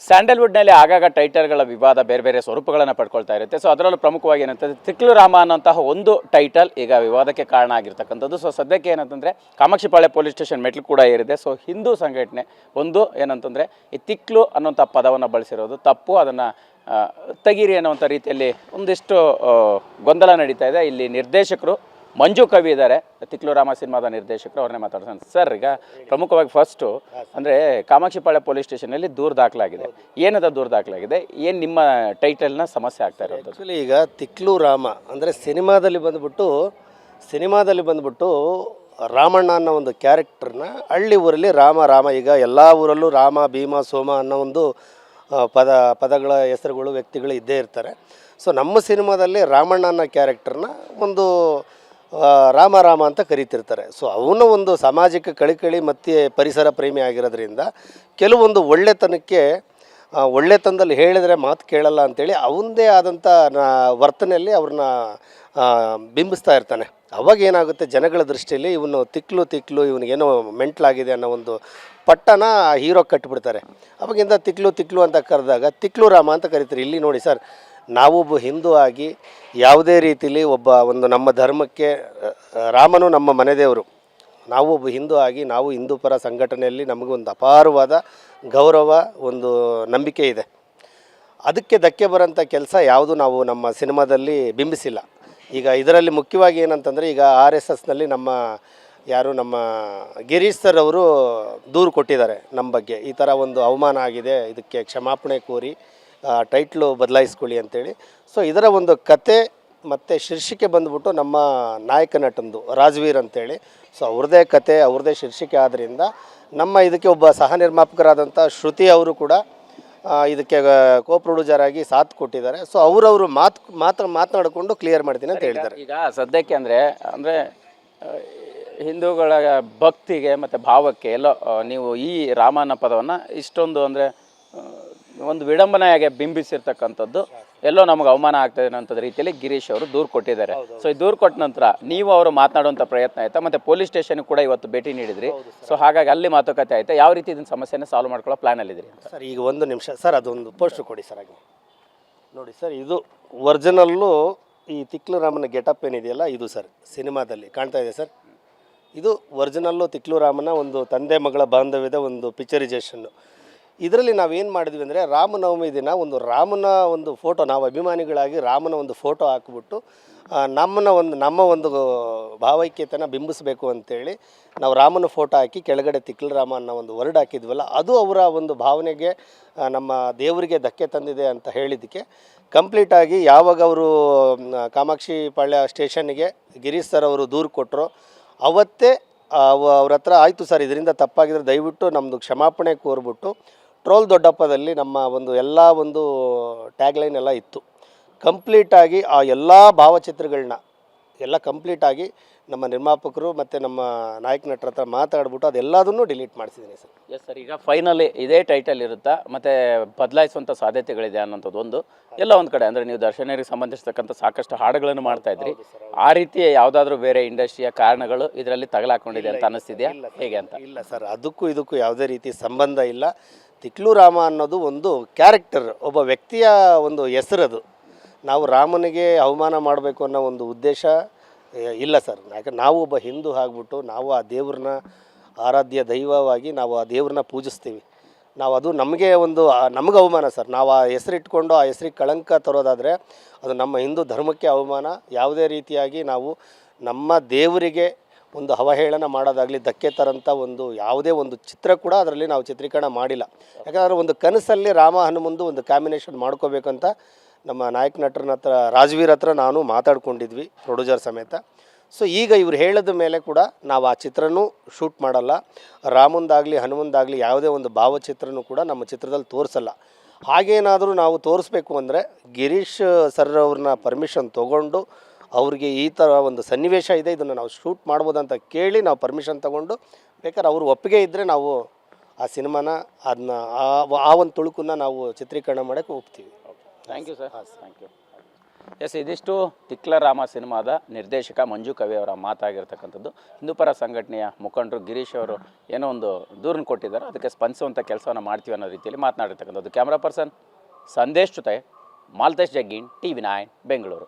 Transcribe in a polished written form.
ಸ್ಯಾಂಡಲ್ವುಡ್ನಲ್ಲಿ ಆಗಾಗ ಟೈಟಲ್ಗಳ ವಿವಾದ ಬೇರೆ ಬೇರೆ ಸ್ವರೂಪಗಳನ್ನು ಪಡ್ಕೊಳ್ತಾ ಇರುತ್ತೆ. ಸೊ ಅದರಲ್ಲೂ ಪ್ರಮುಖವಾಗಿ ಏನಂತಂದರೆ ತಿಕ್ಲು ರಾಮ ಅನ್ನೋಂತಹ ಒಂದು ಟೈಟಲ್ ಈಗ ವಿವಾದಕ್ಕೆ ಕಾರಣ ಆಗಿರ್ತಕ್ಕಂಥದ್ದು. ಸೊ ಸದ್ಯಕ್ಕೆ ಏನಂತಂದರೆ ಕಾಮಾಕ್ಷಿಪಾಳ್ಯ ಪೊಲೀಸ್ ಸ್ಟೇಷನ್ ಮೆಟ್ಲು ಕೂಡ ಏರಿದೆ. ಸೊ ಹಿಂದೂ ಸಂಘಟನೆ ಒಂದು ಏನಂತಂದರೆ ಈ ತಿಕ್ಲು ಅನ್ನೋಂಥ ಪದವನ್ನು ಬಳಸಿರೋದು ತಪ್ಪು, ಅದನ್ನು ತೆಗೀರಿ ಅನ್ನೋವಂಥ ರೀತಿಯಲ್ಲಿ ಒಂದಿಷ್ಟು ಗೊಂದಲ ನಡೀತಾ ಇದೆ. ಇಲ್ಲಿ ನಿರ್ದೇಶಕರು ಮಂಜು ಕವಿ ಇದ್ದಾರೆ, ತಿಕ್ಲು ರಾಮ ಸಿನಿಮಾದ ನಿರ್ದೇಶಕರು, ಅವ್ರನ್ನೇ ಮಾತಾಡ್ತಾರೆ. ಸರ್, ಈಗ ಪ್ರಮುಖವಾಗಿ ಫಸ್ಟು ಅಂದರೆ ಕಾಮಾಕ್ಷಿಪಾಳ್ಯ ಪೊಲೀಸ್ ಸ್ಟೇಷನಲ್ಲಿ ದೂರು ದಾಖಲಾಗಿದೆ. ಏನದ ದೂರು ದಾಖಲಾಗಿದೆ, ಏನು ನಿಮ್ಮ ಟೈಟಲ್ನ ಸಮಸ್ಯೆ ಆಗ್ತಾ ಇರೋದು? ಆ್ಯಕ್ಚುಲಿ ಈಗ ತಿಕ್ಲು ರಾಮ ಅಂದರೆ ಸಿನಿಮಾದಲ್ಲಿ ಬಂದ್ಬಿಟ್ಟು ರಾಮಣ್ಣ ಅನ್ನೋ ಒಂದು ಕ್ಯಾರೆಕ್ಟರ್ನ ಹಳ್ಳಿ ಊರಲ್ಲಿ ರಾಮ ಈಗ ಎಲ್ಲ ಊರಲ್ಲೂ ರಾಮ, ಭೀಮ, ಸೋಮ ಅನ್ನೋ ಒಂದು ಪದಗಳ ಹೆಸರುಗಳು, ವ್ಯಕ್ತಿಗಳು ಇದ್ದೇ ಇರ್ತಾರೆ. ಸೊ ನಮ್ಮ ಸಿನಿಮಾದಲ್ಲಿ ರಾಮಣ್ಣ ಅನ್ನೋ ಕ್ಯಾರೆಕ್ಟರ್ನ ಒಂದು ರಾಮ ಅಂತ ಕರೀತಿರ್ತಾರೆ. ಸೊ ಅವನು ಒಂದು ಸಾಮಾಜಿಕ ಕಳಿಕಳಿ ಮತ್ತು ಪರಿಸರ ಪ್ರೇಮಿ ಆಗಿರೋದ್ರಿಂದ ಕೆಲವೊಂದು ಒಳ್ಳೆತನದಲ್ಲಿ ಹೇಳಿದರೆ ಮಾತು ಕೇಳಲ್ಲ ಅಂಥೇಳಿ ಅವನದೇ ಆದಂಥ ವರ್ತನೆಯಲ್ಲಿ ಅವ್ರನ್ನ ಬಿಂಬಿಸ್ತಾ ಇರ್ತಾನೆ. ಅವಾಗ ಏನಾಗುತ್ತೆ, ಜನಗಳ ದೃಷ್ಟಿಯಲ್ಲಿ ಇವನು ತಿಕ್ಲು ಇವನಿಗೇನೋ ಮೆಂಟ್ಲಾಗಿದೆ ಅನ್ನೋ ಒಂದು ಪಟ್ಟನ ಹೀರೋ ಕಟ್ಟಿಬಿಡ್ತಾರೆ. ಅವಾಗಿಂದ ತಿಕ್ಲು ಅಂತ ಕರೆದಾಗ ತಿಕ್ಲು ರಾಮ ಅಂತ ಕರೀತಾರೆ. ಇಲ್ಲಿ ನೋಡಿ ಸರ್, ನಾವೊಬ್ಬ ಹಿಂದೂ ಆಗಿ ಯಾವುದೇ ರೀತಿಲಿ ಒಂದು ನಮ್ಮ ಧರ್ಮಕ್ಕೆ ರಾಮನು ನಮ್ಮ ಮನೆದೇವರು, ನಾವು ಒಬ್ಬ ಹಿಂದೂ ಆಗಿ ನಾವು ಹಿಂದೂ ಪರ ಸಂಘಟನೆಯಲ್ಲಿ ನಮಗೊಂದು ಅಪಾರವಾದ ಗೌರವ, ಒಂದು ನಂಬಿಕೆ ಇದೆ. ಅದಕ್ಕೆ ಧಕ್ಕೆ ಬರೋಂಥ ಕೆಲಸ ಯಾವುದು ನಾವು ನಮ್ಮ ಸಿನಿಮಾದಲ್ಲಿ ಬಿಂಬಿಸಿಲ್ಲ. ಈಗ ಇದರಲ್ಲಿ ಮುಖ್ಯವಾಗಿ ಏನಂತಂದರೆ, ಈಗ RSSನಲ್ಲಿ ನಮ್ಮ ಗಿರೀಶ್ ಸರ್ ಅವರು ದೂರು ಕೊಟ್ಟಿದ್ದಾರೆ ನಮ್ಮ ಬಗ್ಗೆ, ಈ ಥರ ಒಂದು ಅವಮಾನ ಆಗಿದೆ, ಇದಕ್ಕೆ ಕ್ಷಮಾಪಣೆ ಕೋರಿ ಟೈಟ್ಲು ಬದಲಾಯಿಸ್ಕೊಳ್ಳಿ ಅಂತೇಳಿ. ಸೊ ಇದರ ಒಂದು ಕತೆ ಮತ್ತು ಶೀರ್ಷಿಕೆ ಬಂದ್ಬಿಟ್ಟು ನಮ್ಮ ನಾಯಕ ನಟಂದು ರಾಜ್ವೀರ್ ಅಂತೇಳಿ. ಸೊ ಅವ್ರದ್ದೇ ಕತೆ, ಅವ್ರದ್ದೇ ಶೀರ್ಷಿಕೆ ಆದ್ದರಿಂದ ಇದಕ್ಕೆ ಒಬ್ಬ ಸಹ ನಿರ್ಮಾಪಕರಾದಂಥ ಶ್ರುತಿ ಅವರು ಕೂಡ ಇದಕ್ಕೆ ಕೋ ಪ್ರೊಡ್ಯೂಸರ್ ಆಗಿ ಸಾಥ್ ಕೊಟ್ಟಿದ್ದಾರೆ. ಸೊ ಅವರು ಮಾತನಾಡಿಕೊಂಡು ಕ್ಲಿಯರ್ ಮಾಡ್ತೀನಿ ಅಂತ ಹೇಳಿದ್ದಾರೆ. ಈಗ ಸದ್ಯಕ್ಕೆ ಅಂದರೆ ಹಿಂದೂಗಳ ಭಕ್ತಿಗೆ ಮತ್ತು ಭಾವಕ್ಕೆ ಎಲ್ಲೋ ನೀವು ಈ ರಾಮನ ಪದವನ್ನು ಇಷ್ಟೊಂದು ಅಂದರೆ ಒಂದು ವಿಡಂಬನೆಯಾಗಿ ಬಿಂಬಿಸಿರ್ತಕ್ಕಂಥದ್ದು ಎಲ್ಲೋ ನಮಗೆ ಅವಮಾನ ಆಗ್ತದೆ ಅನ್ನೋಂಥ ರೀತಿಯಲ್ಲಿ ಗಿರೀಶ್ ಅವರು ದೂರು ಕೊಟ್ಟಿದ್ದಾರೆ. ಸೊ ಈ ದೂರು ಕೊಟ್ಟ ನಂತರ ನೀವು ಅವರು ಮಾತನಾಡುವಂಥ ಪ್ರಯತ್ನ ಆಯಿತಾ? ಮತ್ತು ಪೊಲೀಸ್ ಸ್ಟೇಷನ್ಗೆ ಕೂಡ ಇವತ್ತು ಭೇಟಿ ನೀಡಿದ್ರಿ. ಸೊ ಹಾಗಾಗಿ ಅಲ್ಲಿ ಮಾತುಕತೆ ಆಯಿತಾ? ಯಾವ ರೀತಿ ಇದನ್ನ ಸಮಸ್ಯೆನ ಸಾಲ್ವ್ ಮಾಡ್ಕೊಳ್ಳೋ ಪ್ಲ್ಯಾನಲ್ಲಿದ್ದೀರಿ ಅಂತ? ಸರ್, ಈಗ ಒಂದು ನಿಮಿಷ ಸರ್, ಅದೊಂದು ಪೋಸ್ಟ್ರ್ ಕೊಡಿ ಸರ್. ಹಾಗೆ ನೋಡಿ ಸರ್, ಇದು ಒರಿಜಿನಲ್ಲು ಈ ತಿಕ್ಲು ರಾಮನ ಗೆಟಪ್ ಏನಿದೆಯಲ್ಲ, ಇದು ಸರ್ ಸಿನಿಮಾದಲ್ಲಿ ಕಾಣ್ತಾ ಇದೆ ಸರ್. ಇದು ಒರಿಜಿನಲ್ಲು ತಿಕ್ಲು ರಾಮನ ಒಂದು ತಂದೆ ಮಗಳ ಬಾಂಧವ್ಯದ ಒಂದು ಪಿಕ್ಚರೈಸೇಷನ್ನು. ಇದರಲ್ಲಿ ನಾವೇನು ಮಾಡಿದ್ವಿ ಅಂದರೆ, ರಾಮನವಮಿ ದಿನ ರಾಮನ ಒಂದು ಫೋಟೋ, ನಾವು ಅಭಿಮಾನಿಗಳಾಗಿ ರಾಮನ ಒಂದು ಫೋಟೋ ಹಾಕ್ಬಿಟ್ಟು ನಮ್ಮ ಒಂದು ಭಾವೈಕ್ಯತೆನ ಬಿಂಬಿಸಬೇಕು ಅಂತೇಳಿ ನಾವು ರಾಮನ ಫೋಟೋ ಹಾಕಿ ಕೆಳಗಡೆ ತಿಕ್ಲು ರಾಮ ಅನ್ನೋ ಒಂದು ವರ್ಡ್ ಹಾಕಿದ್ವಲ್ಲ, ಅದು ಅವರ ಒಂದು ಭಾವನೆಗೆ, ನಮ್ಮ ದೇವರಿಗೆ ಧಕ್ಕೆ ತಂದಿದೆ ಅಂತ ಹೇಳಿದ್ದಕ್ಕೆ ಕಂಪ್ಲೀಟಾಗಿ ಯಾವಾಗ ಅವರು ಕಾಮಾಕ್ಷಿಪಾಳ್ಯ ಸ್ಟೇಷನ್ನಿಗೆ ಗಿರೀಶ್ ಸರ್ ಅವರು ದೂರು ಕೊಟ್ಟರು, ಅವತ್ತೇ ಅವ್ರ ಹತ್ರ ಆಯಿತು ಸರ್, ಇದರಿಂದ ತಪ್ಪಾಗಿದ್ರೆ ದಯವಿಟ್ಟು ನಮ್ಮದು ಕ್ಷಮಾಪಣೆ ಕೋರ್ಬಿಟ್ಟು ಟ್ರೋಲ್ ದೊಡ್ಡಪ್ಪದಲ್ಲಿ ನಮ್ಮ ಎಲ್ಲ ಟ್ಯಾಗ್ಲೈನ್ ಎಲ್ಲ ಇತ್ತು. ಕಂಪ್ಲೀಟಾಗಿ ಆ ಎಲ್ಲ ಭಾವಚಿತ್ರಗಳನ್ನ ಕಂಪ್ಲೀಟಾಗಿ ನಮ್ಮ ನಿರ್ಮಾಪಕರು ಮತ್ತು ನಮ್ಮ ನಾಯಕ ನಟರ ಹತ್ರ ಮಾತಾಡ್ಬಿಟ್ಟು ಅದೆಲ್ಲದನ್ನು ಡಿಲೀಟ್ ಮಾಡಿಸಿದ್ದೀನಿ ಸರ್. ಎಸ್ ಸರ್, ಈಗ ಫೈನಲಿ ಇದೇ ಟೈಟಲ್ ಇರುತ್ತಾ ಮತ್ತು ಬದಲಾಯಿಸುವಂಥ ಸಾಧ್ಯತೆಗಳಿದೆ ಅನ್ನೋಂಥದ್ದು ಒಂದು ಒಂದು ಕಡೆ. ಅಂದರೆ ನೀವು ದರ್ಶನರಿಗೆ ಸಂಬಂಧಿಸಿರ್ತಕ್ಕಂಥ ಸಾಕಷ್ಟು ಹಾಡುಗಳನ್ನು ಮಾಡ್ತಾಯಿದ್ರಿ, ಆ ರೀತಿಯ ಯಾವುದಾದ್ರೂ ಬೇರೆ ಇಂಡಸ್ಟ್ರಿಯ ಕಾರಣಗಳು ಇದರಲ್ಲಿ ತಗಲಾಕೊಂಡಿದೆ ಅಂತ ಅನ್ನಿಸ್ತಿದೆಯಾ, ಹೇಗೆ ಅಂತ? ಇಲ್ಲ ಸರ್, ಅದಕ್ಕೂ ಇದಕ್ಕೂ ಯಾವುದೇ ರೀತಿ ಸಂಬಂಧ ಇಲ್ಲ. ತಿಕ್ಲು ರಾಮ ಅನ್ನೋದು ಒಂದು ಕ್ಯಾರೆಕ್ಟರ್, ಒಬ್ಬ ವ್ಯಕ್ತಿಯ ಒಂದು ಹೆಸರದು. ನಾವು ರಾಮನಿಗೆ ಅವಮಾನ ಮಾಡಬೇಕು ಅನ್ನೋ ಒಂದು ಉದ್ದೇಶ ಇಲ್ಲ ಸರ್. ಯಾಕಂದ್ರೆ ನಾವು ಒಬ್ಬ ಹಿಂದೂ ಆಗಿಬಿಟ್ಟು ನಾವು ಆ ದೇವ್ರನ್ನ ಆರಾಧ್ಯ ದೈವವಾಗಿ ನಾವು ಆ ದೇವ್ರನ್ನ ಪೂಜಿಸ್ತೀವಿ. ಅದು ನಮಗೆ ನಮಗೆ ಅವಮಾನ ಸರ್. ನಾವು ಆ ಹೆಸರಿಟ್ಕೊಂಡು ಆ ಹೆಸರಿಗೆ ಕಳಂಕ ತರೋದಾದರೆ ಅದು ನಮ್ಮ ಹಿಂದೂ ಧರ್ಮಕ್ಕೆ ಅವಮಾನ. ಯಾವುದೇ ರೀತಿಯಾಗಿ ನಾವು ನಮ್ಮ ದೇವರಿಗೆ ಒಂದು ಅವಹೇಳನ ಮಾಡೋದಾಗಲಿ, ಧಕ್ಕೆ ತರೋಂಥ ಯಾವುದೇ ಒಂದು ಚಿತ್ರ ಕೂಡ ಅದರಲ್ಲಿ ನಾವು ಚಿತ್ರೀಕರಣ ಮಾಡಿಲ್ಲ. ಯಾಕಂದರೆ ಒಂದು ಕನಸಲ್ಲಿ ರಾಮ ಹನುಮಂದು ಒಂದು ಕಾಂಬಿನೇಷನ್ ಮಾಡ್ಕೋಬೇಕಂತ ನಮ್ಮ ನಾಯಕ ನಟರನ್ನ ಹತ್ರ, ರಾಜ್ವೀರ್ ಹತ್ರ ನಾನು ಮಾತಾಡ್ಕೊಂಡಿದ್ವಿ, ಪ್ರೊಡ್ಯೂಸರ್ ಸಮೇತ. ಸೊ ಈಗ ಇವ್ರು ಹೇಳಿದ ಮೇಲೆ ಕೂಡ ನಾವು ಆ ಚಿತ್ರನೂ ಶೂಟ್ ಮಾಡಲ್ಲ. ರಾಮಂದಾಗಲಿ ಹನುಮಂದಾಗಲಿ ಯಾವುದೇ ಒಂದು ಭಾವಚಿತ್ರನೂ ಕೂಡ ನಮ್ಮ ಚಿತ್ರದಲ್ಲಿ ತೋರಿಸಲ್ಲ. ಹಾಗೇನಾದರೂ ನಾವು ತೋರಿಸ್ಬೇಕು ಅಂದರೆ ಗಿರೀಶ್ ಸರ್ ಅವ್ರನ್ನ ಪರ್ಮಿಷನ್ ತೊಗೊಂಡು, ಅವ್ರಿಗೆ ಈ ಥರ ಒಂದು ಸನ್ನಿವೇಶ ಇದೆ, ಇದನ್ನು ನಾವು ಶೂಟ್ ಮಾಡ್ಬೋದಂತ ಕೇಳಿ ನಾವು ಪರ್ಮಿಷನ್ ತೊಗೊಂಡು, ಬೇಕಾದ್ರೆ ಅವರು ಒಪ್ಪಿಗೆ ಇದ್ದರೆ ನಾವು ಆ ಸಿನಿಮಾನ ಆ ಒಂದು ತುಳುಕನ್ನು ನಾವು ಚಿತ್ರೀಕರಣ ಮಾಡೋಕ್ಕೆ ಹೋಗ್ತೀವಿ. Thank you sir. Thank you. Yes, ಇದಿಷ್ಟು ತಿಕ್ಲರಾಮ ಸಿನಿಮಾದ ನಿರ್ದೇಶಕ ಮಂಜು ಕವಿ ಅವರ ಮಾತಾಗಿರ್ತಕ್ಕಂಥದ್ದು. ಹಿಂದೂಪರ ಸಂಘಟನೆಯ ಮುಖಂಡರು ಗಿರೀಶ್ ಅವರು ಏನೋ ಒಂದು ದೂರನ್ನು ಕೊಟ್ಟಿದ್ದಾರೆ, ಅದಕ್ಕೆ ಸ್ಪಂದಿಸುವಂಥ ಕೆಲಸವನ್ನು ಮಾಡ್ತೀವಿ ಅನ್ನೋ ರೀತಿಯಲ್ಲಿ ಮಾತನಾಡಿರ್ತಕ್ಕಂಥದ್ದು. ಕ್ಯಾಮ್ರಾ ಪರ್ಸನ್ ಸಂದೇಶ್ ಜೊತೆ ಮಾಲ್ತೇಶ್ ಜಗ್ಗೀನ್, TV9 ಬೆಂಗಳೂರು.